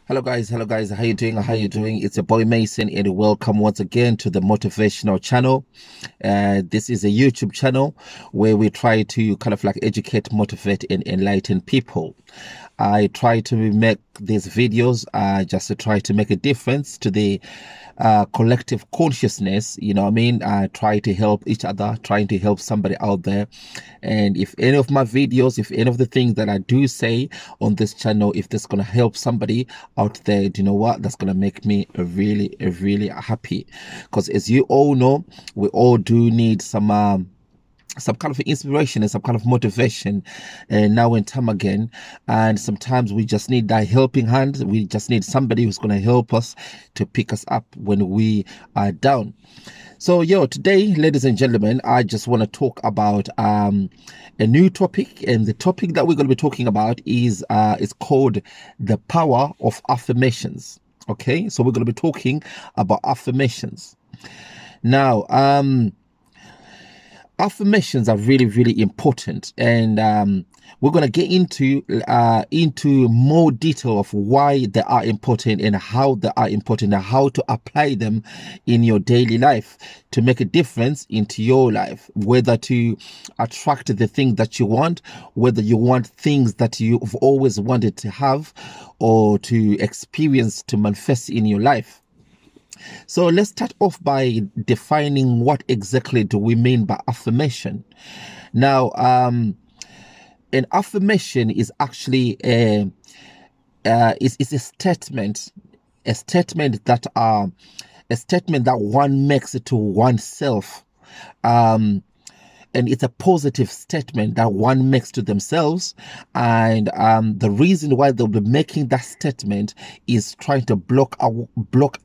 Hello guys, how you doing? It's your boy Mason, and welcome once again to the motivational channel. This is a YouTube channel where we try to kind of like educate, motivate, and enlighten people. I try to make these videos just to try to make a difference to the collective consciousness. You know what I mean? Try to help each other, trying to help somebody out there. And if any of my videos, if any of the things that I do say on this channel, if that's going to help somebody out there, do you know what? That's going to make me really happy. Because as you all know, we all do need some kind of inspiration and some kind of motivation now and time again, and sometimes we just need that helping hand. We just need somebody who's going to help us to pick us up when we are down. So today, ladies and gentlemen, I just want to talk about a new topic, and the topic that we're going to be talking about is called the power of affirmations. Okay, so we're going to be talking about affirmations now. Affirmations are really important, and we're going to get into more detail of why they are important and how they are important and how to apply them in your daily life to make a difference into your life, whether to attract the thing that you want, whether you want things that you've always wanted to have or to experience, to manifest in your life. So let's start off by defining what exactly do we mean by affirmation. Now, an affirmation is actually is a statement, a statement that one makes to oneself. And it's a positive statement that one makes to themselves. And the reason why they'll be making that statement is trying to block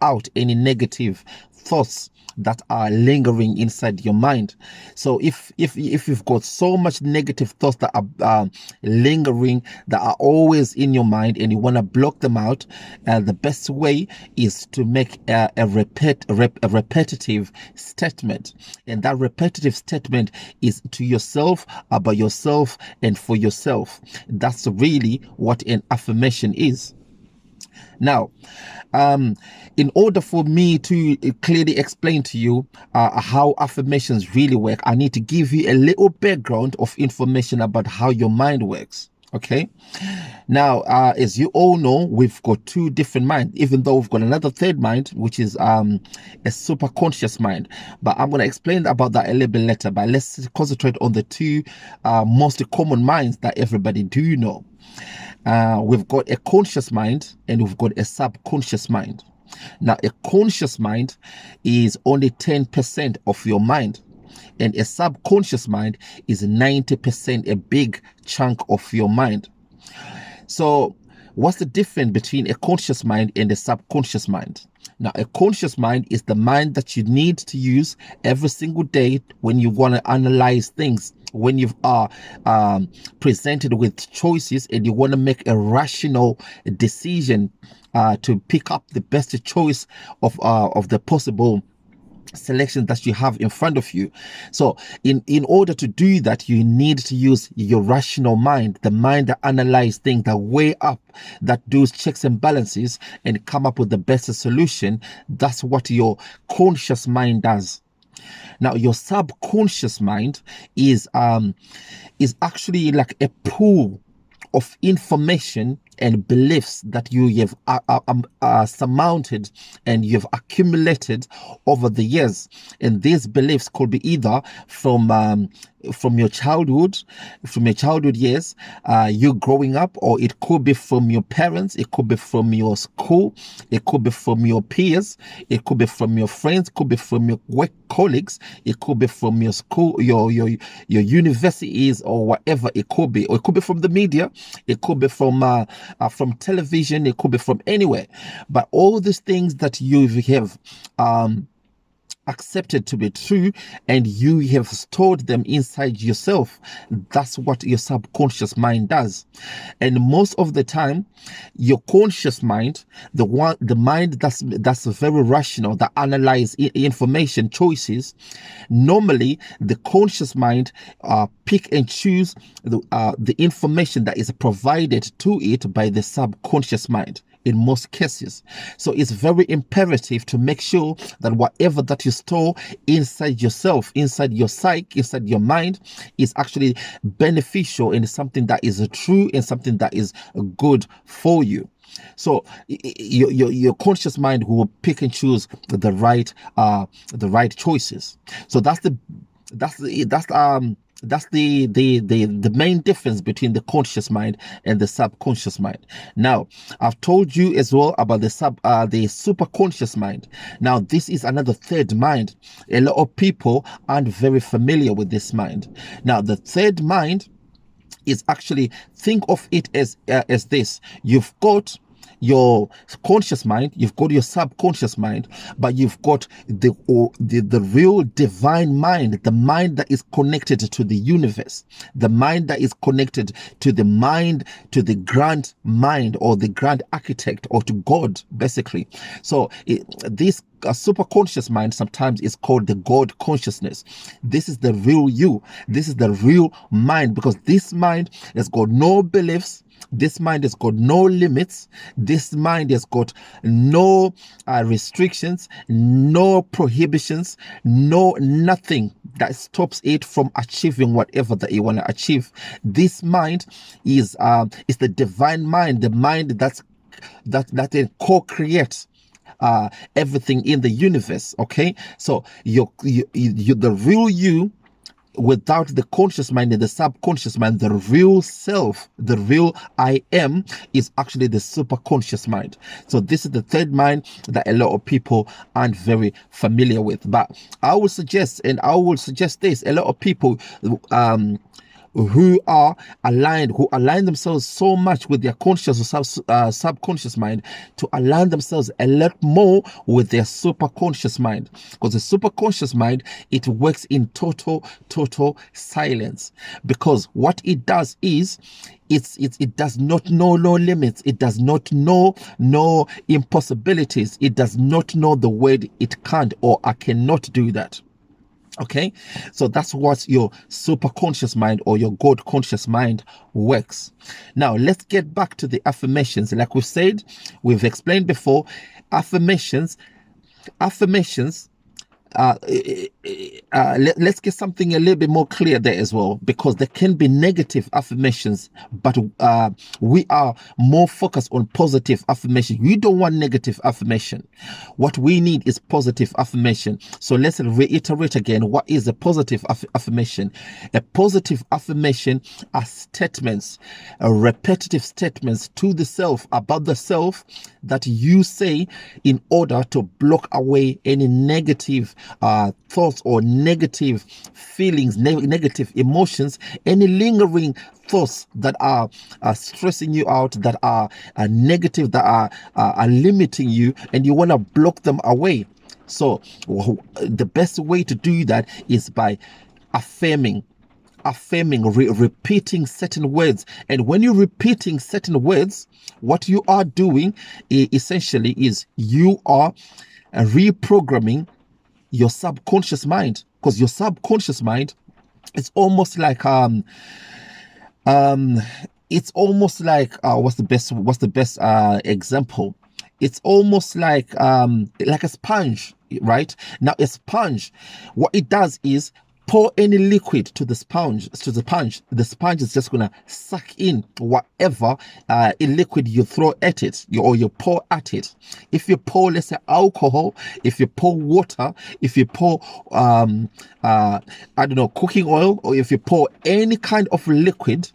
out any negative thoughts that are lingering inside your mind. So if you've got so much negative thoughts that are lingering, that are always in your mind, and you want to block them out, the best way is to make a repetitive statement. And that repetitive statement is to yourself, about yourself, and for yourself. That's really what an affirmation is. Now, in order for me to clearly explain to you how affirmations really work, I need to give you a little background of information about how your mind works. Okay. Now, as you all know, we've got two different minds, even though we've got another third mind, which is a super conscious mind. But I'm going to explain about that a little bit later. But let's concentrate on the two most common minds that everybody do know. We've got a conscious mind and we've got a subconscious mind. Now, a conscious mind is only 10% of your mind, and a subconscious mind is 90%, a big chunk of your mind. So what's the difference between a conscious mind and a subconscious mind? Now, a conscious mind is the mind that you need to use every single day when you want to analyze things, when you are presented with choices and you want to make a rational decision to pick up the best choice of the possible selection that you have in front of you. So in order to do that, you need to use your rational mind, the mind that analyzes things, that weigh up, that does checks and balances and come up with the best solution. That's what your conscious mind does. Now, your subconscious mind is actually like a pool of information and beliefs that you have surmounted and you've accumulated over the years. And these beliefs could be either from your childhood, years, you growing up, or it could be from your parents, it could be from your school, it could be from your peers, it could be from your friends, it could be from your work colleagues, it could be from your school, your universities, or whatever it could be, or it could be from the media, it could be from television, it could be from anywhere. But all these things that you have accepted to be true and you have stored them inside yourself, that's what your subconscious mind does. And most of the time, your conscious mind, the mind that's very rational, that analyze information, choices, normally the conscious mind pick and choose the information that is provided to it by the subconscious mind. in most cases. So it's very imperative to make sure that whatever that you store inside yourself, inside your psyche, inside your mind, is actually beneficial and something that is true and something that is good for you. So your conscious mind will pick and choose the right choices. So that's the main difference between the conscious mind and the subconscious mind. Now, I've told you as well about the superconscious mind. Now, this is another third mind. A lot of people aren't very familiar with this mind. Now, the third mind is actually, think of it as this. You've got your conscious mind, you've got your subconscious mind, but you've got the real divine mind, the mind that is connected to the universe, the mind that is connected to the mind, to the grand mind, or the grand architect, or to God, basically. So this super conscious mind sometimes is called the God consciousness. This is the real you. This is the real mind, because this mind has got no beliefs. This mind has got no limits. This mind has got no restrictions, no prohibitions, nothing that stops it from achieving whatever that you want to achieve. This mind is the divine mind, the mind that co-creates everything in the universe. Okay, so you the real you, without the conscious mind and the subconscious mind, the real self, the real I am, is actually the superconscious mind. So this is the third mind that a lot of people aren't very familiar with. But I will suggest this: a lot of people who align themselves so much with their conscious or subconscious mind, to align themselves a lot more with their superconscious mind, because the superconscious mind, it works in total silence, because what it does is it does not know no limits, it does not know no impossibilities, it does not know the word it can't or I cannot do that. Okay, so that's what your superconscious mind or your God conscious mind works. Now, let's get back to the affirmations. Like we've said, we've explained before, affirmations. Let's get something a little bit more clear there as well, because there can be negative affirmations, but we are more focused on positive affirmation. You don't want negative affirmation. What we need is positive affirmation. So let's reiterate again, what is a positive affirmation? A positive affirmation are statements, repetitive statements to the self, about the self, that you say in order to block away any negative thoughts or negative feelings, negative emotions, any lingering thoughts that are stressing you out, that are negative, that are limiting you, and you want to block them away. So the best way to do that is by affirming, repeating certain words. And when you're repeating certain words, what you are doing essentially is you are reprogramming your subconscious mind, because your subconscious mind, it's almost like what's the best example? It's almost like a sponge, right? Now a sponge, what it does is pour any liquid to the sponge. The sponge is just gonna suck in whatever liquid you throw at it, or you pour at it. If you pour, let's say, alcohol, if you pour water, if you pour cooking oil, or if you pour any kind of liquid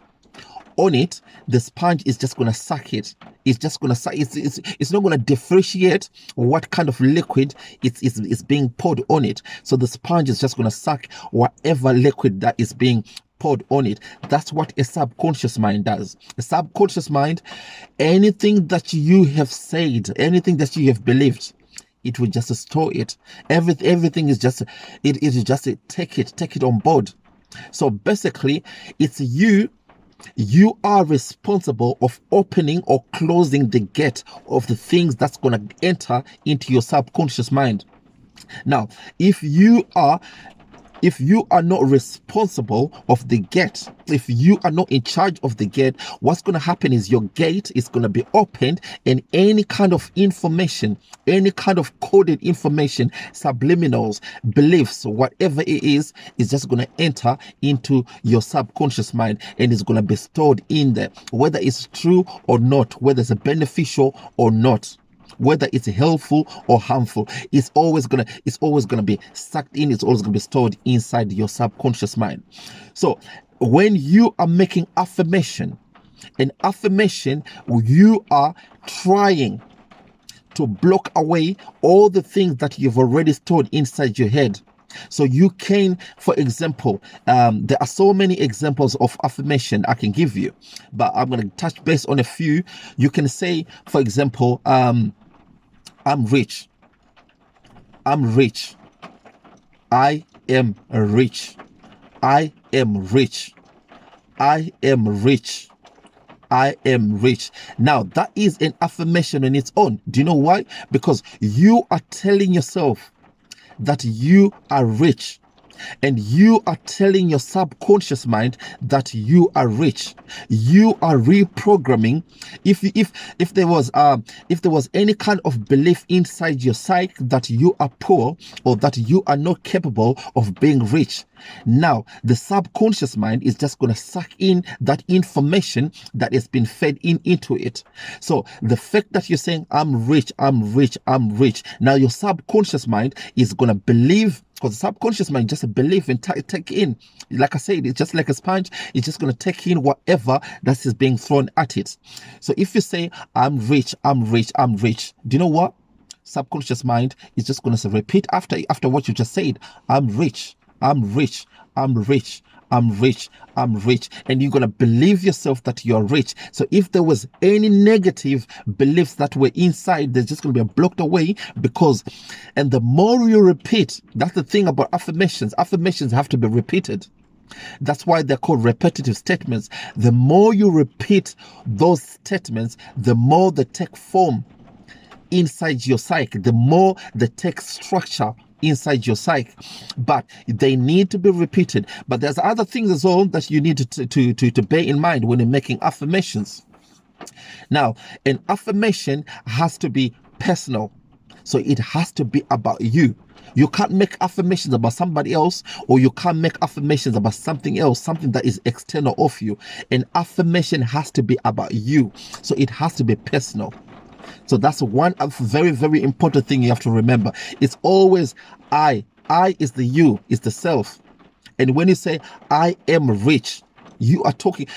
on it, the sponge is just going to suck it. It's just going to suck. It's not going to differentiate what kind of liquid it's being poured on it. So the sponge is just going to suck whatever liquid that is being poured on it. That's what a subconscious mind does. A subconscious mind, anything that you have said, anything that you have believed, it will just store it. Everything is just take it on board. So basically, it's you are responsible of opening or closing the gate of the things that's going to enter into your subconscious mind. Now, if you are if you are not responsible of the gate, if you are not in charge of the gate, what's going to happen is your gate is going to be opened, and any kind of information, any kind of coded information, subliminals, beliefs, whatever it is just going to enter into your subconscious mind, and it's going to be stored in there, whether it's true or not, whether it's beneficial or not, whether it's helpful or harmful. It's always gonna be sucked in. It's always gonna be stored inside your subconscious mind. So when you are making affirmation, you are trying to block away all the things that you've already stored inside your head. So you can, for example, there are so many examples of affirmation I can give you, but I'm going to touch base on a few. You can say, for example, I'm rich. I'm rich. I am rich. I am rich. I am rich. I am rich. Now, that is an affirmation on its own. Do you know why? Because you are telling yourself that you are rich, and you are telling your subconscious mind that you are rich. You are reprogramming. If there was any kind of belief inside your psyche that you are poor or that you are not capable of being rich, now the subconscious mind is just going to suck in that information that has been fed into it. So the fact that you're saying I'm rich, I'm rich, I'm rich, now your subconscious mind is going to believe, because the subconscious mind just believe and take in. Like I said, it's just like a sponge. It's just going to take in whatever that is being thrown at it. So if you say I'm rich, I'm rich, I'm rich, do you know what? Subconscious mind is just going to repeat after what you just said. I'm rich. I'm rich, I'm rich, I'm rich, I'm rich. And you're going to believe yourself that you're rich. So if there was any negative beliefs that were inside, they're just going to be blocked away, and the more you repeat, that's the thing about affirmations. Affirmations have to be repeated. That's why they're called repetitive statements. The more you repeat those statements, the more they take form inside your psyche, the more they take structure inside your psyche. But they need to be repeated. But there's other things as well that you need to bear in mind when you're making affirmations. Now, an affirmation has to be personal. So it has to be about you. You can't make affirmations about somebody else, or you can't make affirmations about something else, something that is external of you. An affirmation has to be about you. So it has to be personal. So that's one very, very important thing you have to remember. It's always I. I is the you, is the self. And when you say I am rich, you are talking,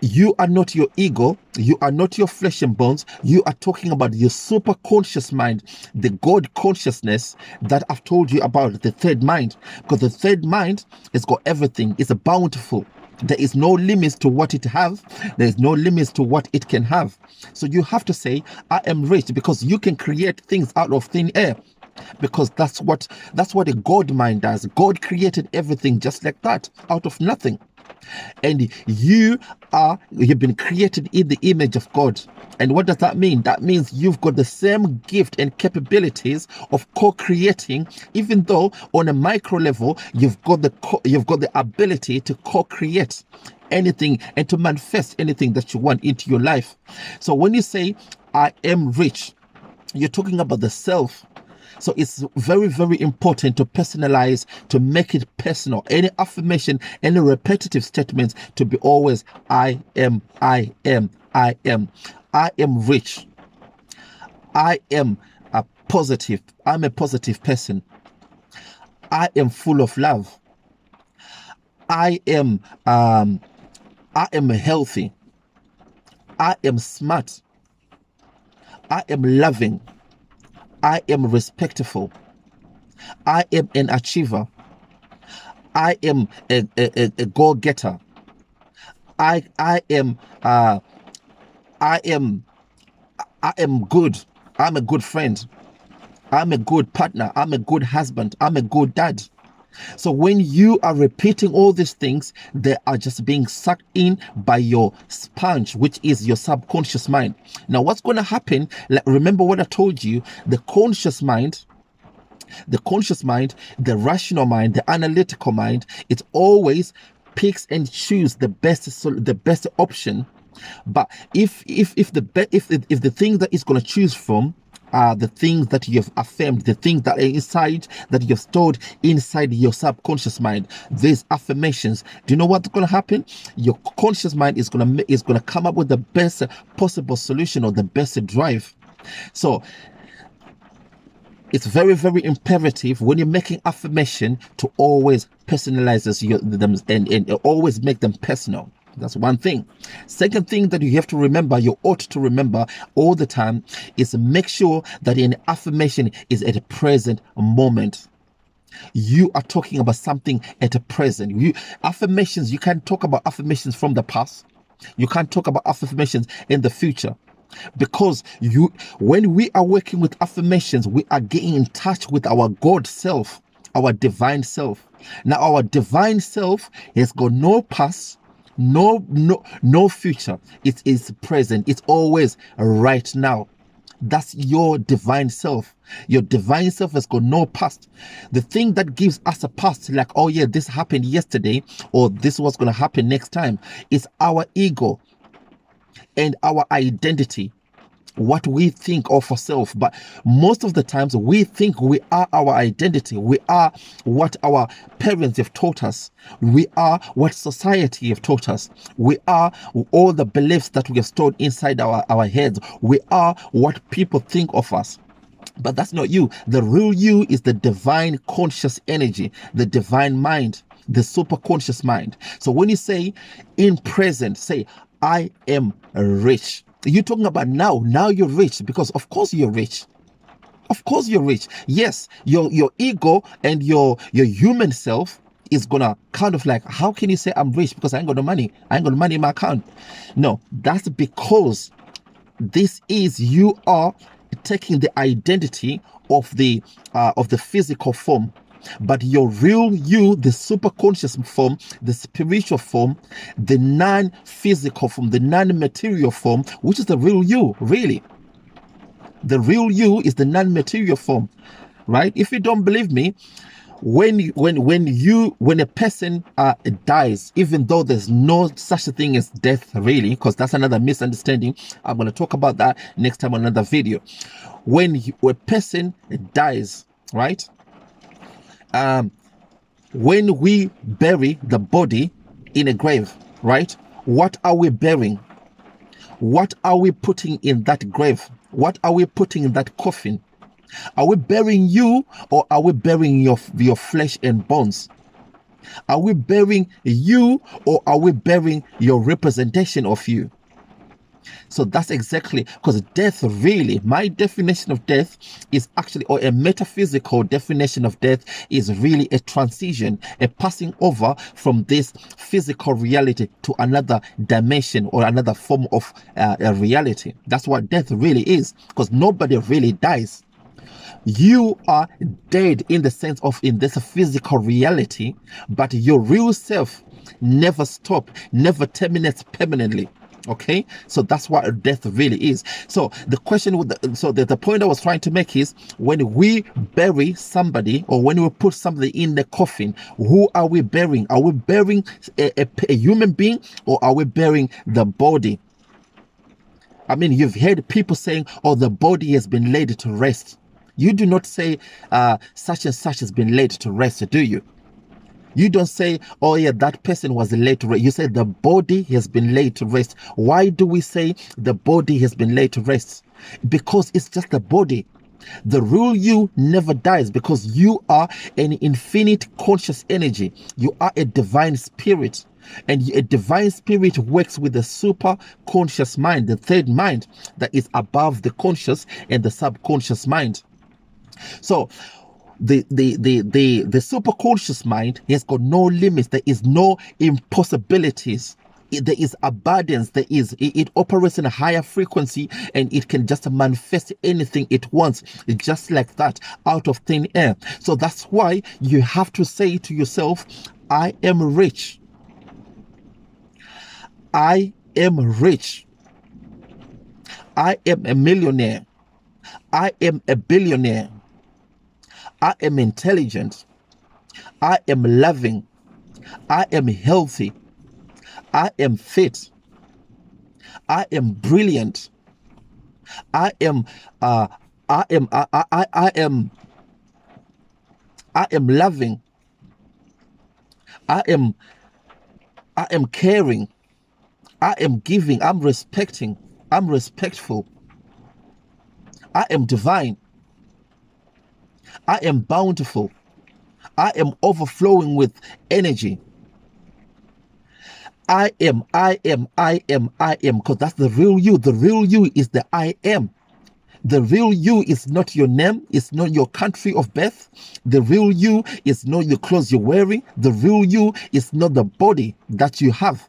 you are not your ego, you are not your flesh and bones, you are talking about your super conscious mind, the God consciousness that I've told you about, the third mind. Because the third mind has got everything, it's a bountiful. There is no limits to what it have. There is no limits to what it can have. So you have to say, I am rich, because you can create things out of thin air. Because that's what a God mind does. God created everything just like that, out of nothing. And you've been created in the image of God. And what does that mean? That means you've got the same gift and capabilities of co-creating, even though on a micro level you've got the ability to co-create anything and to manifest anything that you want into your life. So when you say I am rich, you're talking about the self. So it's very, very important to personalize, to make it personal. Any affirmation, any repetitive statements to be always I am, I am, I am. I am rich. I am positive. I'm a positive person. I am full of love. I am healthy. I am smart. I am loving. I am respectful. I am an achiever. I am a go-getter. I am good. I'm a good friend. I'm a good partner. I'm a good husband. I'm a good dad. So when you are repeating all these things, they are just being sucked in by your sponge, which is your subconscious mind. Now, what's going to happen? Remember what I told you, the conscious mind The conscious mind, the rational mind, the analytical mind, it always picks and chooses the best option. But if the thing that it's going to choose from are the things that you've affirmed, the things that are inside, that you've stored inside your subconscious mind, these affirmations, do you know what's going to happen? Your conscious mind is going to come up with the best possible solution or the best drive. So it's very, very imperative when you're making affirmation to always personalize them and always make them personal. That's one thing. Second thing that you have to remember, you ought to remember all the time, is make sure that an affirmation is at a present moment. You are talking about something at a present. Affirmations, you can't talk about affirmations from the past. You can't talk about affirmations in the future. Because when we are working with affirmations, we are getting in touch with our God self, our divine self. Now, our divine self has got no past, no future. It is present. It's always right now. That's your divine self. Your divine self has got no past. The thing that gives us a past, like, oh yeah, this happened yesterday, or this was going to happen next time, is our ego and our identity, what we think of ourselves. But most of the times we think we are our identity. We are what our parents have taught us. We are what society have taught us. We are all the beliefs that we have stored inside our heads. We are what people think of us. But that's not you. The real you is the divine conscious energy, the divine mind, the super conscious mind. So when you say in present, say, I am rich. You're talking about now. Now you're rich, because of course you're rich. Of course you're rich. Yes, your ego and your human self is gonna kind of like, how can you say I'm rich because I ain't got no money? I ain't got no money in my account. No, that's because you are taking the identity of the physical form. But your real you, the super conscious form, the spiritual form, the non-physical form, the non-material form, which is the real you, really. The real you is the non-material form, right? If you don't believe me, when a person dies, even though there's no such a thing as death, really, because that's another misunderstanding. I'm going to talk about that next time on another video. When a person dies, right? When we bury the body in a grave, right? What are we burying? What are we putting in that grave? What are we putting in that coffin? Are we burying you, or are we burying your flesh and bones? Are we burying you, or are we burying your representation of you? So that's exactly, because death, really, my definition of death is actually, or a metaphysical definition of death is really a transition, a passing over from this physical reality to another dimension or another form of a reality. That's what death really is, because nobody really dies. You are dead in the sense of in this physical reality, but your real self never stops, never terminates permanently. Okay, so that's what death really is. So the question the point I was trying to make is, when we bury somebody, or when we put somebody in the coffin, who are we burying? Are we burying a human being, or are we burying the body? I mean, you've heard people saying, oh, the body has been laid to rest. You do not say such and such has been laid to rest, do you? You don't say, oh yeah, that person was laid to rest. You say the body has been laid to rest. Why do we say the body has been laid to rest? Because it's just the body. The real you never dies, because you are an infinite conscious energy. You are a divine spirit. And a divine spirit works with the super conscious mind, the third mind that is above the conscious and the subconscious mind. So the super conscious mind has got no limits. There is no impossibilities. There is abundance. It operates in a higher frequency, and it can just manifest anything it wants, just like that, out of thin air. So that's why you have to say to yourself, I am rich. I am rich. I am a millionaire. I am a billionaire. I am intelligent. I am loving. I am healthy. I am fit. I am brilliant. I am I am I am loving. I am caring. I am giving. I'm respecting. I'm respectful. I am divine. I am bountiful. I am overflowing with energy. I am, because that's the real you. The real you is the I am. The real you is not your name. It's not your country of birth. The real you is not the clothes you're wearing. The real you is not the body that you have.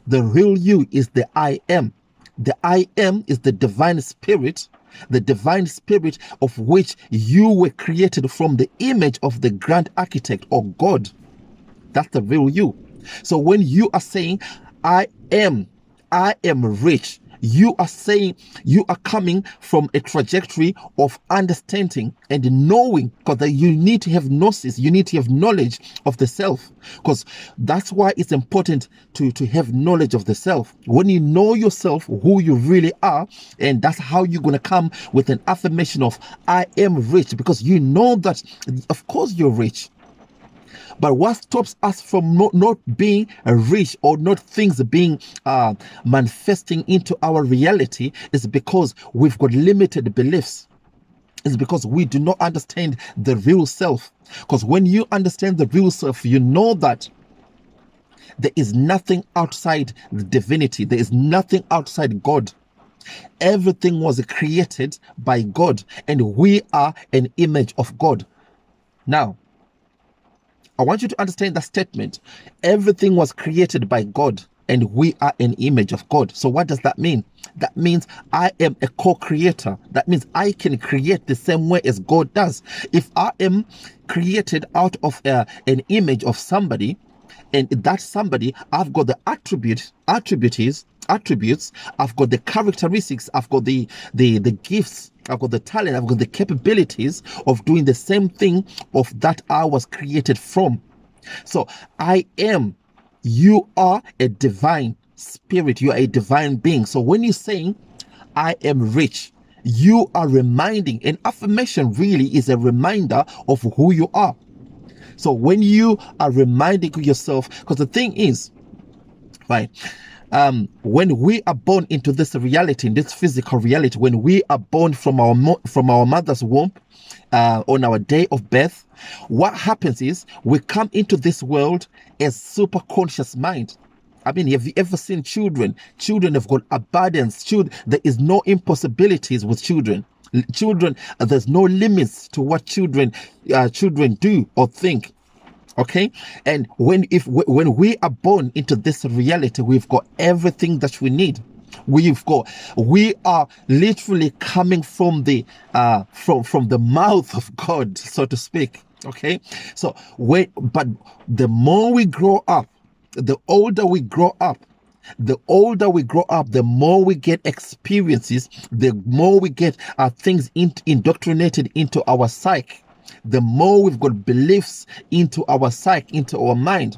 The real you is the I am. The I am is the divine spirit of which you were created from the image of the grand architect or God. That's the real you. So when you are saying, I am rich, you are saying you are coming from a trajectory of understanding and knowing, because you need to have gnosis, you need to have knowledge of the self, because that's why it's important to have knowledge of the self. When you know yourself, who you really are, and that's how you're going to come with an affirmation of I am rich, because you know that of course you're rich. But what stops us from not being rich, or not things being manifesting into our reality, is because we've got limited beliefs. It's because we do not understand the real self. Because when you understand the real self, you know that there is nothing outside the divinity. There is nothing outside God. Everything was created by God, and we are an image of God. Now, I want you to understand that statement. Everything was created by God, and we are an image of God. So what does that mean? That means I am a co-creator. That means I can create the same way as God does. If I am created out of an image of somebody, and that somebody, I've got the attributes, I've got the characteristics, I've got the gifts, I've got the talent, I've got the capabilities of doing the same thing of that I was created from. So I am, you are a divine spirit, you are a divine being. So when you're saying I am rich, you are reminding, an affirmation really is a reminder of who you are. So when you are reminding yourself, because the thing is, right, when we are born into this reality, in this physical reality, when we are born from our mother's womb, on our day of birth, what happens is we come into this world as super conscious mind. I mean, have you ever seen children? Children have got abundance. There is no impossibilities with children. Children, there's no limits to what children do or think. Okay, and when we are born into this reality, we've got everything that we need. We are literally coming from the mouth of God, so to speak. Okay, so but the more we grow up, the older we grow up, the more we get experiences, the more we get things indoctrinated into our psyche, the more we've got beliefs into our psyche, into our mind,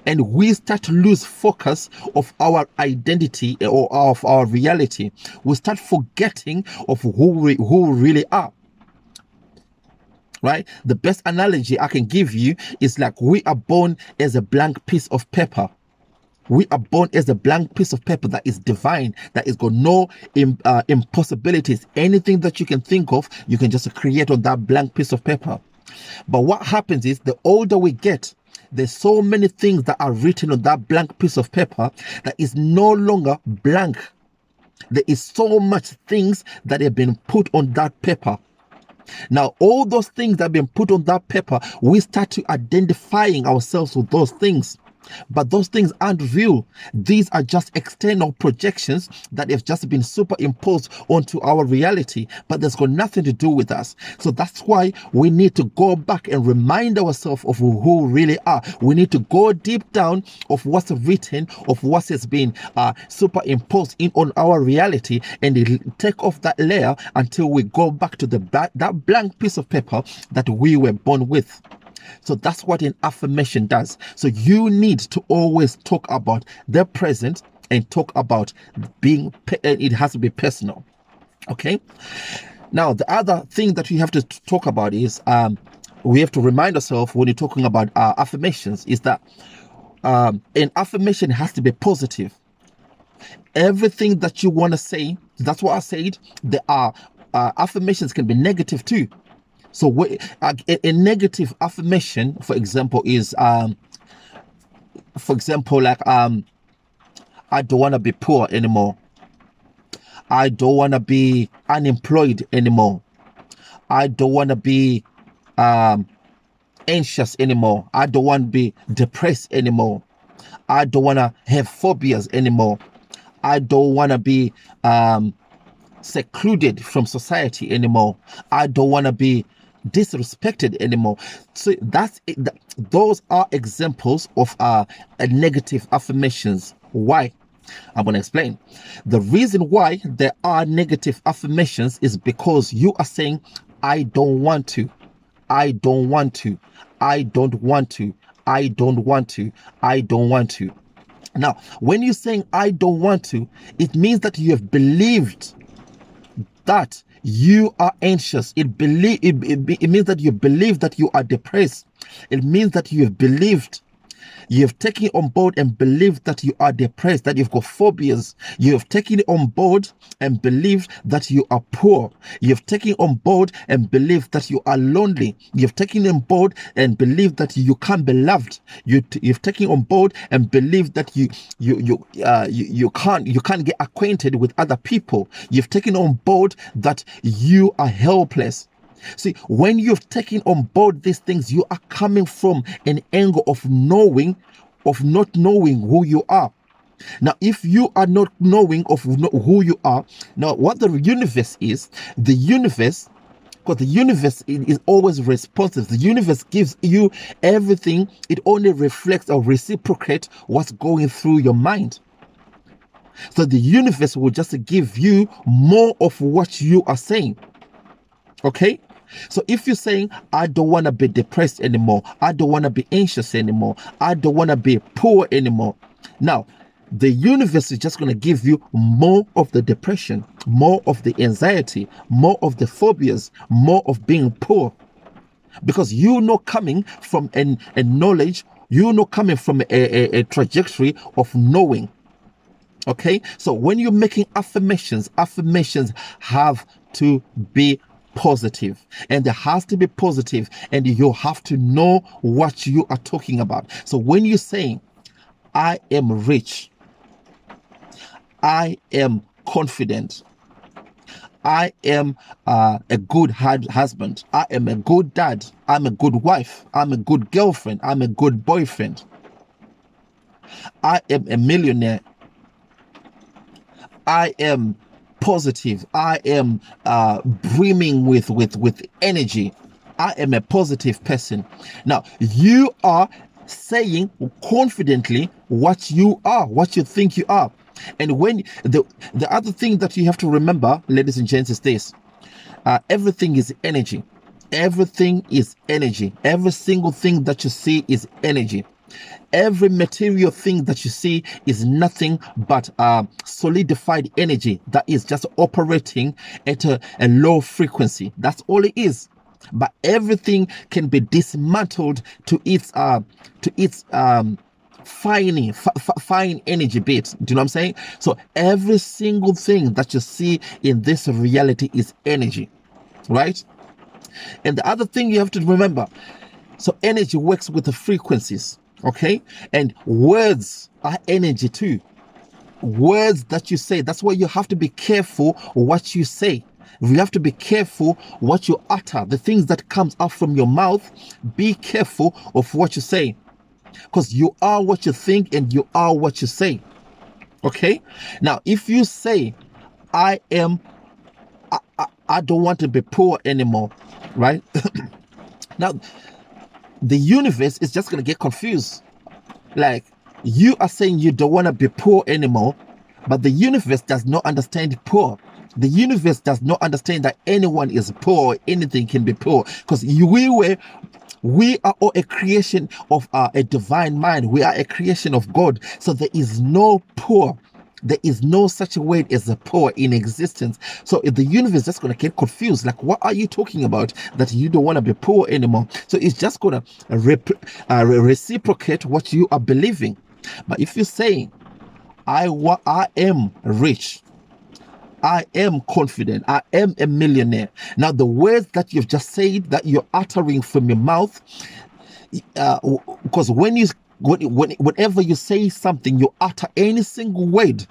and we start to lose focus of our identity or of our reality. We start forgetting of who we really are. Right? The best analogy I can give you is like we are born as a blank piece of paper. We are born as a blank piece of paper that is divine, that has got no impossibilities. Anything that you can think of, you can just create on that blank piece of paper. But what happens is, the older we get, there's so many things that are written on that blank piece of paper that is no longer blank. There is so much things that have been put on that paper. Now, all those things that have been put on that paper, we start to identifying ourselves with those things. But those things aren't real. These are just external projections that have just been superimposed onto our reality, but there's got nothing to do with us. So that's why we need to go back and remind ourselves of who we really are. We need to go deep down of what's written, of what has been superimposed in on our reality, and take off that layer until we go back to that blank piece of paper that we were born with. So that's what an affirmation does. So you need to always talk about the present and talk about it has to be personal. Okay. Now, the other thing that we have to talk about is we have to remind ourselves when you're talking about affirmations is that an affirmation has to be positive. Everything that you want to say, that's what I said, there are affirmations can be negative too. So a negative affirmation, for example, is, like, I don't want to be poor anymore. I don't want to be unemployed anymore. I don't want to be anxious anymore. I don't want to be depressed anymore. I don't want to have phobias anymore. I don't want to be secluded from society anymore. I don't want to be disrespected anymore. So that's it. Those are examples of negative affirmations. Why? I'm going to explain. The reason why there are negative affirmations is because you are saying, I don't want to, I don't want to, I don't want to, I don't want to, I don't want to. Now, when you're saying I don't want to, it means that you have believed that you are anxious. It means that you believe that you are depressed. It means that you have believed, you have taken on board and believed that you are depressed, that you've got phobias. You have taken it on board and believed that you are poor. You have taken on board and believed that you are lonely. You have taken on board and believed that you can't be loved. You've taken on board and believed that you can't get acquainted with other people. You've taken on board that you are helpless. See, when you've taken on board these things, you are coming from an angle of not knowing who you are. Now, if you are not knowing of who you are, now what the universe is, because the universe is always responsive. The universe gives you everything. It only reflects or reciprocates what's going through your mind. So the universe will just give you more of what you are saying. Okay? So if you're saying, I don't want to be depressed anymore, I don't want to be anxious anymore, I don't want to be poor anymore. Now, the universe is just going to give you more of the depression, more of the anxiety, more of the phobias, more of being poor. Because you're not coming from a knowledge, you're not coming from a trajectory of knowing. Okay? So when you're making affirmations have to be positive, and there has to be positive, and you have to know what you are talking about. So when you're saying, I am rich, I am confident, I am a good husband, I am a good dad, I'm a good wife, I'm a good girlfriend, I'm a good boyfriend, I am a millionaire, I am positive, I am brimming with energy, I am a positive person. Now, you are saying confidently what you are, what you think you are. And when the other thing that you have to remember, ladies and gents, is this: everything is energy. Everything is energy. Every single thing that you see is energy. Every material thing that you see is nothing but solidified energy that is just operating at a low frequency. That's all it is. But everything can be dismantled to its fine energy bit. Do you know what I'm saying? So every single thing that you see in this reality is energy, right? And the other thing you have to remember, so energy works with the frequencies. Okay, and words are energy too. Words that you say, that's why you have to be careful what you say. You have to be careful what you utter, the things that comes out from your mouth. Be careful of what you say. because you are what you think and you are what you say. Okay, now if you say I don't want to be poor anymore, right? Now the universe is just going to get confused. Like, you are saying you don't want to be poor anymore, but the universe does not understand poor. The universe does not understand that anyone is poor, anything can be poor, because we are all a creation of a divine mind. We are a creation of God. So there is no poor. There is no such a word as a poor in existence. So if the universe is just going to get confused, like, what are you talking about that you don't want to be poor anymore? So it's just going to reciprocate what you are believing. But if you say, I am rich, I am confident, I am a millionaire. Now the words that you've just said, that you're uttering from your mouth, because whenever you say something, you utter any single word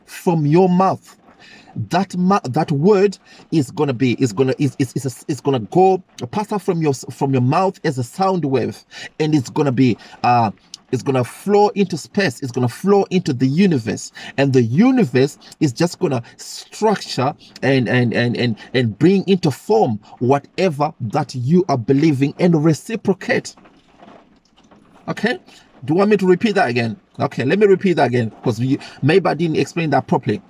from your mouth, that word is gonna go pass out from your mouth as a sound wave, and it's gonna flow into space. It's gonna flow into the universe, and the universe is just gonna structure and bring into form whatever that you are believing and reciprocate. Okay, do you want me to repeat that again? Okay, let me repeat that again, because maybe I didn't explain that properly.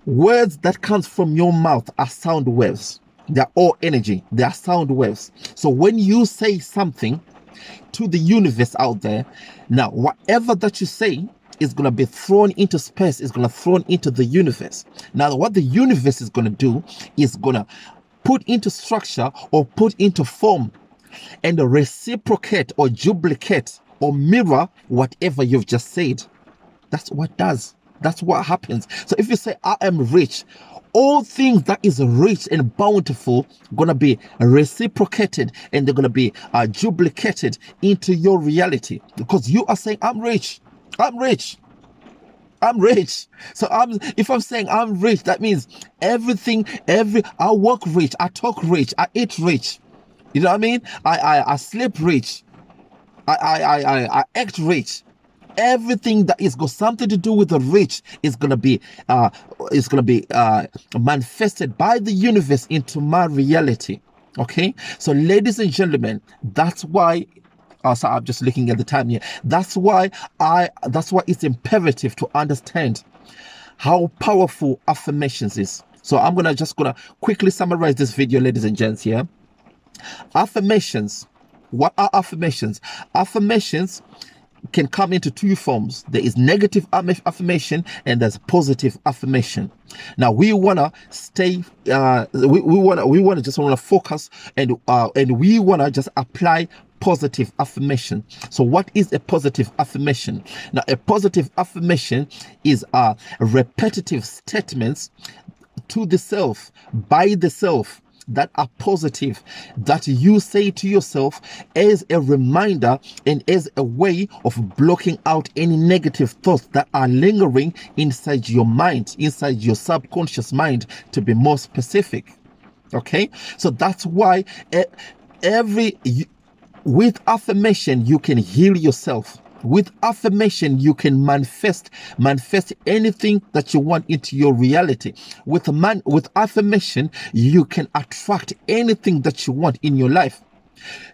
Words that comes from your mouth are sound waves. They're all energy. They are sound waves. So when you say something to the universe out there, now whatever that you say is going to be thrown into space, is going to thrown into the universe. Now what the universe is going to do is going to put into structure or put into form and reciprocate or duplicate or mirror whatever you've just said. That's what does. That's what happens. So if you say I am rich, all things that is rich and bountiful gonna be reciprocated, and they're gonna be duplicated into your reality, because you are saying I'm rich, I'm rich, I'm rich. So if I'm saying I'm rich, that means I work rich, I talk rich, I eat rich. You know what I mean? I sleep rich. I act rich. Everything that is got something to do with the rich is gonna be manifested by the universe into my reality. Okay, so ladies and gentlemen, that's why. So I'm just looking at the time here. That's why it's imperative to understand how powerful affirmations is. So I'm gonna quickly summarize this video, ladies and gents. Here, affirmations. What are affirmations? Affirmations can come into two forms. There is negative affirmation and there's positive affirmation. Now we wanna stay. We wanna just focus and we wanna just apply positive affirmation. So what is a positive affirmation? Now a positive affirmation is repetitive statements to the self, by the self, that are positive, that you say to yourself as a reminder and as a way of blocking out any negative thoughts that are lingering inside your mind, inside your subconscious mind, to be more specific. Okay, so that's why with affirmation you can heal yourself. With affirmation, you can manifest anything that you want into your reality. With affirmation, you can attract anything that you want in your life.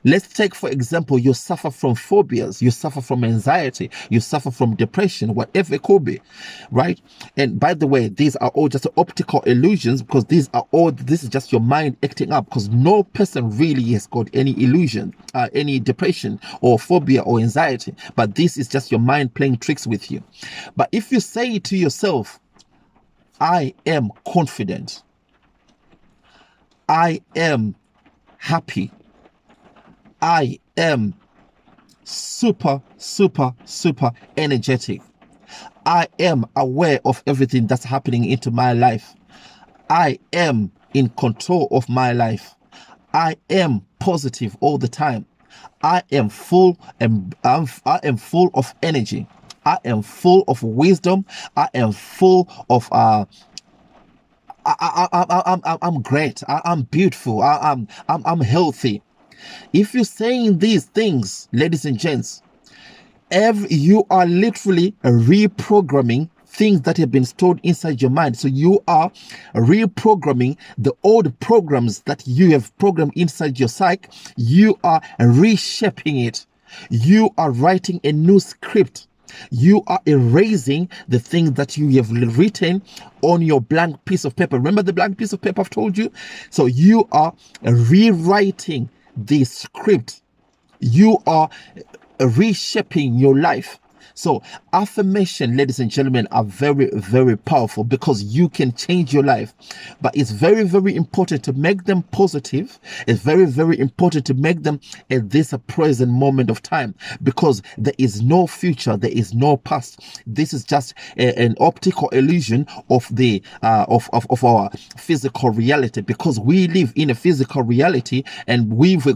Let's take, for example, you suffer from phobias, you suffer from anxiety, you suffer from depression, whatever it could be, right? And by the way, these are all just optical illusions, because this is just your mind acting up, because no person really has got any illusion, any depression or phobia or anxiety, but this is just your mind playing tricks with you. But if you say to yourself, I am confident, I am happy, I am super energetic, I am aware of everything that's happening into my life, I am in control of my life, I am positive all the time, I am full of energy, I am full of wisdom, I am full of I'm great, I'm beautiful, I'm healthy. If you're saying these things, ladies and gents, You are literally reprogramming things that have been stored inside your mind. So you are reprogramming the old programs that you have programmed inside your psyche. You are reshaping it. You are writing a new script. You are erasing the things that you have written on your blank piece of paper. Remember the blank piece of paper I've told you? So you are rewriting the script. You are reshaping your life. So affirmation, ladies and gentlemen, are very, very powerful because you can change your life. But it's very, very important to make them positive. It's very, very important to make them at this present moment of time, because there is no future, there is no past. This is just an optical illusion of the of our physical reality, because we live in a physical reality, and we've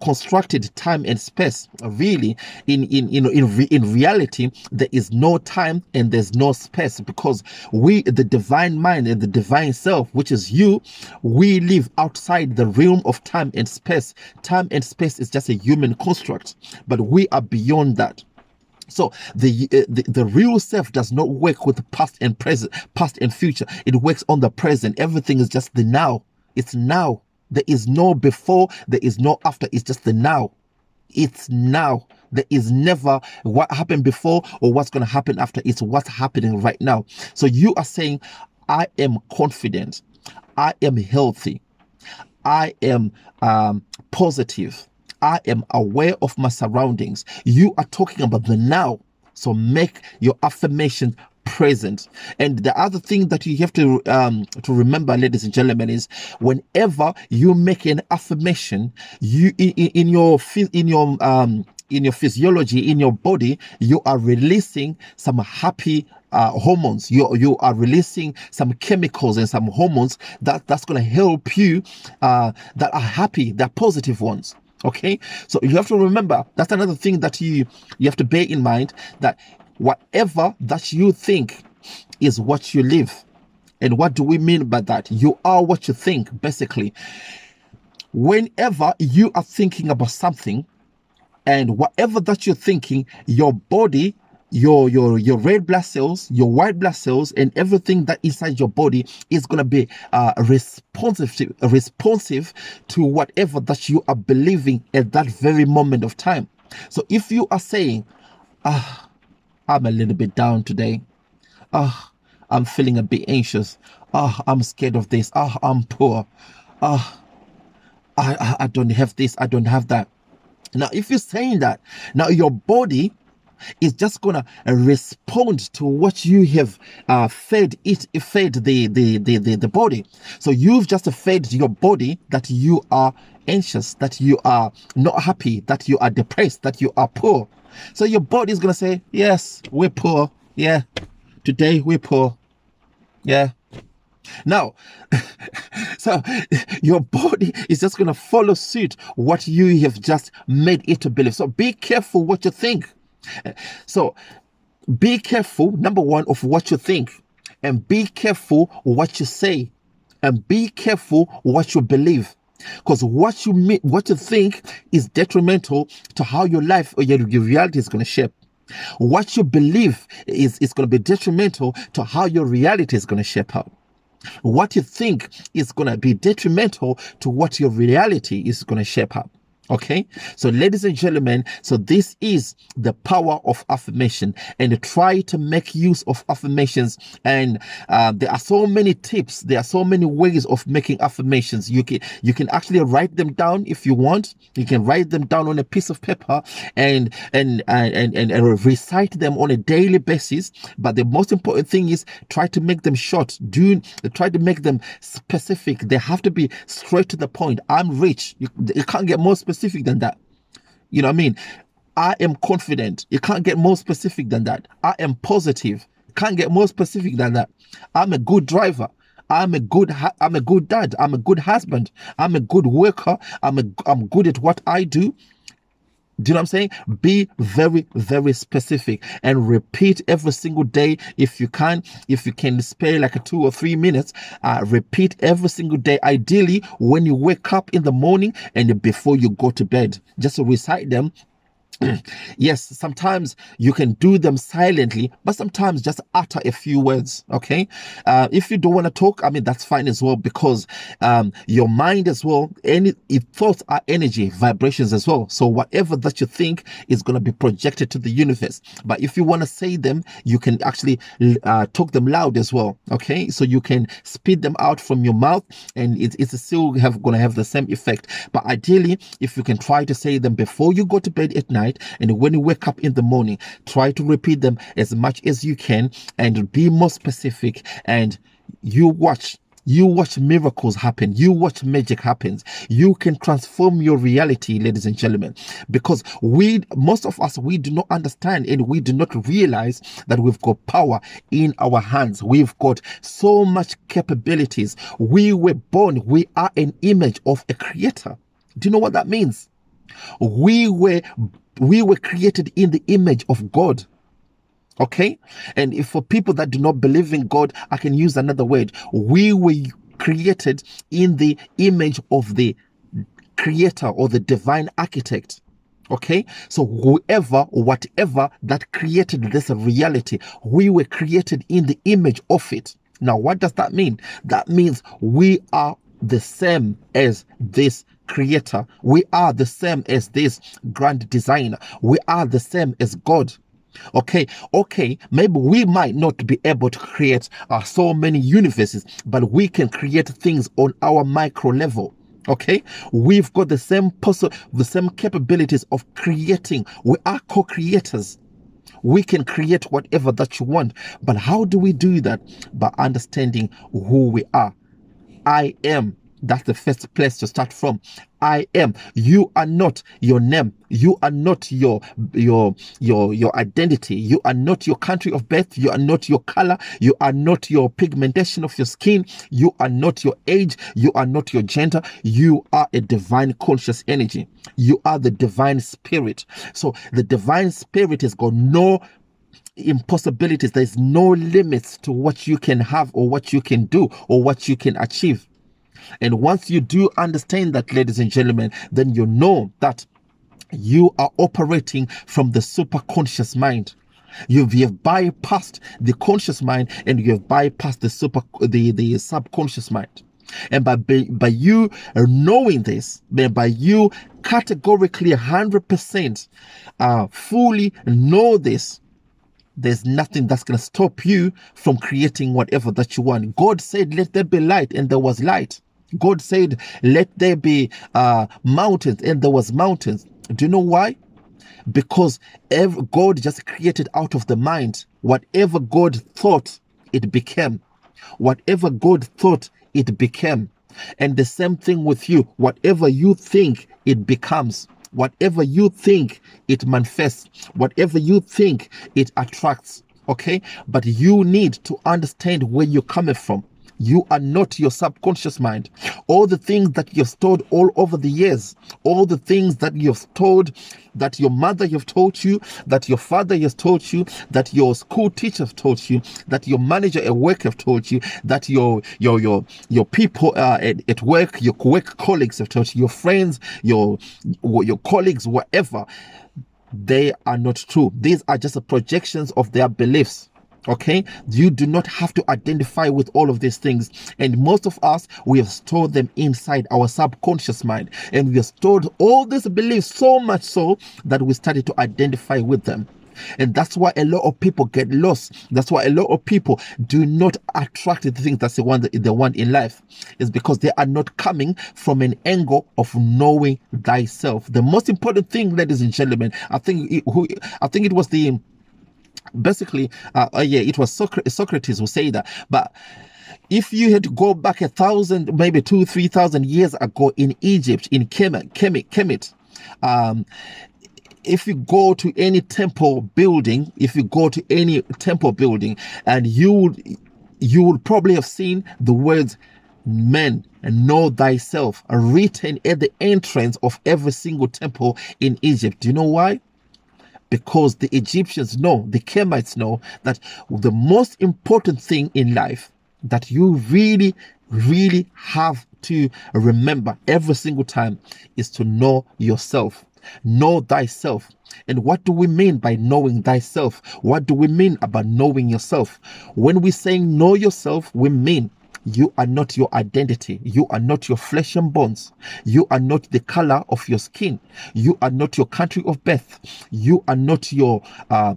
constructed time and space. Really, in reality, there is no time and there's no space, because the divine mind and the divine self, which is you, we live outside the realm of time and space. Time and space is just a human construct, but we are beyond that. So the real self does not work with past and present, past and future. It works on the present. Everything is just the now. It's now. There is no before, there is no after. It's just the now. It's now. There is never what happened before or what's going to happen after. It's what's happening right now. So you are saying, I am confident. I am healthy. I am positive. I am aware of my surroundings. You are talking about the now. So make your affirmation present. And the other thing that you have to remember, ladies and gentlemen, is whenever you make an affirmation, you in your physiology, in your body, you are releasing some happy hormones. You are releasing some chemicals and some hormones that's going to help you, that are happy, they're positive ones. Okay, so you have to remember, that's another thing that you have to bear in mind, that whatever that you think is what you live. And what do we mean by that? You are what you think, basically. Whenever you are thinking about something, and whatever that you're thinking, your body, your red blood cells, your white blood cells, and everything that inside your body is going to be responsive to whatever that you are believing at that very moment of time. So if you are saying, I'm a little bit down today, I'm feeling a bit anxious, I'm scared of this, I'm poor, I don't have this, I don't have that. Now, if you're saying that, now your body is just gonna respond to what you have fed the body. So you've just fed your body that you are anxious, that you are not happy, that you are depressed, that you are poor. So your body is gonna say, yes, we're poor. Yeah, today we're poor. Yeah. Now, so your body is just going to follow suit what you have just made it to believe. So be careful what you think. So be careful, number one, of what you think, and be careful what you say, and be careful what you believe. Because what you think is detrimental to how your life or your reality is going to shape. What you believe is going to be detrimental to how your reality is going to shape up. What you think is going to be detrimental to what your reality is going to shape up. Okay, so ladies and gentlemen, so this is the power of affirmation, and try to make use of affirmations. And there are so many tips, there are so many ways of making affirmations. You can actually write them down if you want. You can write them down on a piece of paper and recite them on a daily basis. But the most important thing is try to make them short. Try to make them specific. They have to be straight to the point. I'm rich. You can't get more specific than that. You know what I mean? I am confident. You can't get more specific than that. I am positive. Can't get more specific than that. I'm a good driver. I'm a good dad. I'm a good husband. I'm a good worker. I'm good at what I do. Do you know what I'm saying? Be very, very specific and repeat every single day if you can. If you can spare like 2 or 3 minutes, repeat every single day. Ideally, when you wake up in the morning and before you go to bed, just recite them Yes, sometimes you can do them silently, but sometimes just utter a few words. Okay. If you don't want to talk, I mean, that's fine as well, because your mind as well, thoughts are energy, vibrations as well. So whatever that you think is going to be projected to the universe. But if you want to say them, you can actually talk them loud as well. Okay. So you can spit them out from your mouth, and it's still going to have the same effect. But ideally, if you can try to say them before you go to bed at night, and when you wake up in the morning, try to repeat them as much as you can and be more specific, and you watch miracles happen. You watch magic happens. You can transform your reality, ladies and gentlemen, because most of us, we do not understand and we do not realize that we've got power in our hands. We've got so much capabilities. We were born, we are an image of a creator. Do you know what that means? We were created in the image of God. Okay. And if for people that do not believe in God, I can use another word. We were created in the image of the creator or the divine architect. Okay. So whatever that created this reality, we were created in the image of it. Now, what does that mean? That means we are the same as this creator. We are the same as this grand designer. We are the same as God. Okay, maybe we might not be able to create so many universes, but we can create things on our micro level. Okay, we've got the same capabilities of creating. We are co-creators. We can create whatever that you want. But how do we do that? By understanding who we are. I am. That's the first place to start from. I am. You are not your name. You are not your identity. You are not your country of birth. You are not your color. You are not your pigmentation of your skin. You are not your age. You are not your gender. You are a divine conscious energy. You are the divine spirit. So the divine spirit has got no impossibilities. There's no limits to what you can have or what you can do or what you can achieve. And once you do understand that, ladies and gentlemen, then you know that you are operating from the superconscious mind. You have bypassed the conscious mind and you have bypassed the subconscious mind. And by you knowing this, by you categorically 100% fully know this, there's nothing that's going to stop you from creating whatever that you want. God said, let there be light, and there was light. God said, let there be mountains, and there was mountains. Do you know why? Because God just created out of the mind. Whatever God thought, it became. Whatever God thought, it became. And the same thing with you. Whatever you think, it becomes. Whatever you think, it manifests. Whatever you think, it attracts. Okay? But you need to understand where you're coming from. You are not your subconscious mind. All the things that you've stored all over the years, all the things that you've stored, that your mother have taught you, that your father has taught you, that your school teacher have taught you, that your manager at work have taught you, that your people at work, your work colleagues have taught you, your friends, your colleagues, whatever, they are not true. These are just projections of their beliefs. Okay, you do not have to identify with all of these things, and most of us, we have stored them inside our subconscious mind, and we have stored all these beliefs so much so that we started to identify with them. And that's why a lot of people get lost. That's why a lot of people do not attract the things that they want in life. It's because they are not coming from an angle of knowing thyself. The most important thing, ladies and gentlemen, I think it was it was Socrates who said that. But if you had to go back 1,000, maybe 2,000-3,000 years ago in Egypt, in Kemet, if you go to any temple building, and you would probably have seen the words "men know thyself" written at the entrance of every single temple in Egypt. Do you know why? Because the Egyptians know, the Kemites know, that the most important thing in life that you really, really have to remember every single time is to know yourself. Know thyself. And what do we mean by knowing thyself? What do we mean about knowing yourself? When we say know yourself, we mean you are not your identity. You are not your flesh and bones. You are not the color of your skin. You are not your country of birth. You are not you are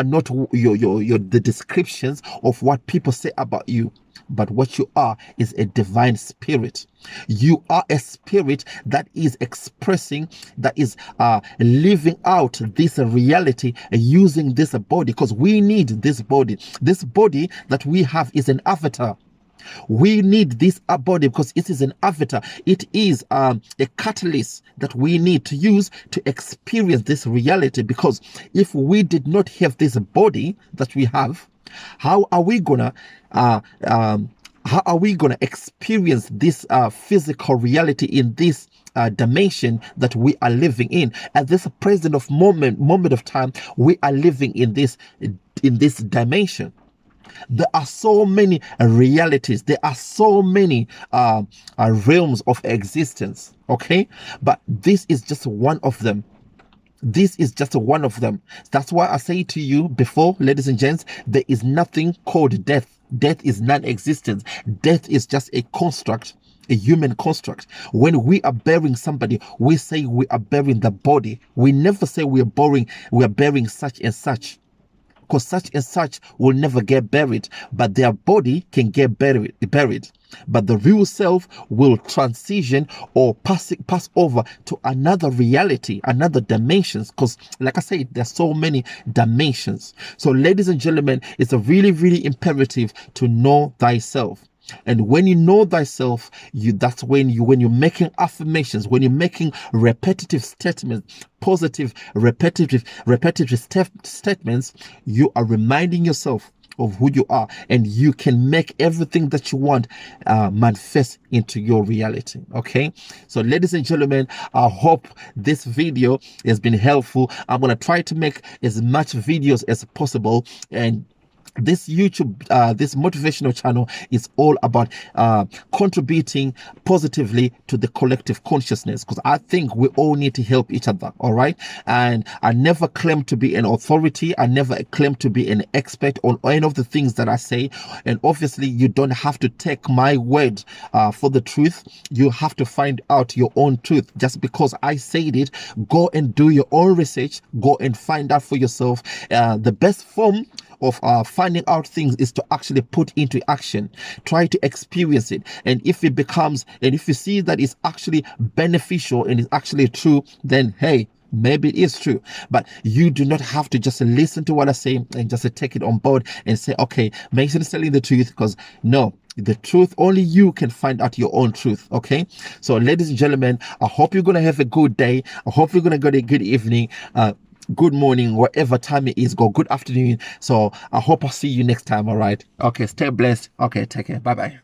not the descriptions of what people say about you. But what you are is a divine spirit. You are a spirit that is expressing, that is living out this reality using this body, because we need this body. This body that we have is an avatar. We need this body because it is an avatar. It is a catalyst that we need to use to experience this reality, because if we did not have this body that we have, how are we gonna experience this physical reality in this dimension that we are living in at this present of moment of time? We are living in this dimension. There are so many realities. There are so many realms of existence. Okay, but this is just one of them. This is just one of them. That's why I say to you before, ladies and gents, there is nothing called death. Death is non-existent. Death is just a construct, a human construct. When we are burying somebody, we say we are burying the body. We never say we are burying such and such, because such and such will never get buried, but their body can get buried. But the real self will transition or pass over to another reality, another dimensions, because like I said, there's so many dimensions. So ladies and gentlemen, it's a really, really imperative to know thyself. And when you know thyself, that's when you're making affirmations, when you're making repetitive statements, positive repetitive statements, you are reminding yourself of who you are, and you can make everything that you want manifest into your reality. Okay, so ladies and gentlemen, I hope this video has been helpful. I'm going to try to make as much videos as possible, and this YouTube, this motivational channel is all about contributing positively to the collective consciousness, because I think we all need to help each other. All right. And I never claim to be an authority. I never claim to be an expert on any of the things that I say. And obviously, you don't have to take my word for the truth. You have to find out your own truth. Just because I said it, go and do your own research. Go and find out for yourself. The best form of finding out things is to actually put into action. Try to experience it, and if you see that it's actually beneficial and it's actually true, then hey, maybe it is true. But you do not have to just listen to what I say and just take it on board and say, okay, Mason's telling the truth, because no, the truth, only you can find out your own truth. Okay, so ladies and gentlemen, I hope you're gonna have a good day. I hope you're gonna get a good evening, good morning, whatever time it is, go good afternoon. So I hope I'll see you next time. All right, okay, stay blessed. Okay, take care. Bye bye.